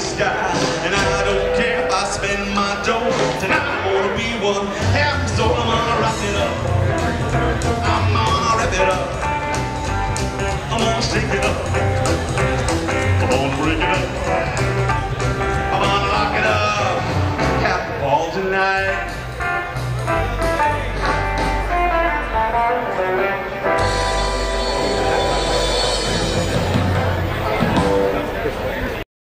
sky. And I don't care if I spend my dough. Tonight I'm gonna be one happy soul. I'm gonna rock it up. I'm gonna rip it up. I'm gonna shake it up. I'm gonna break it up. I'm gonna lock it up. Happy ball tonight.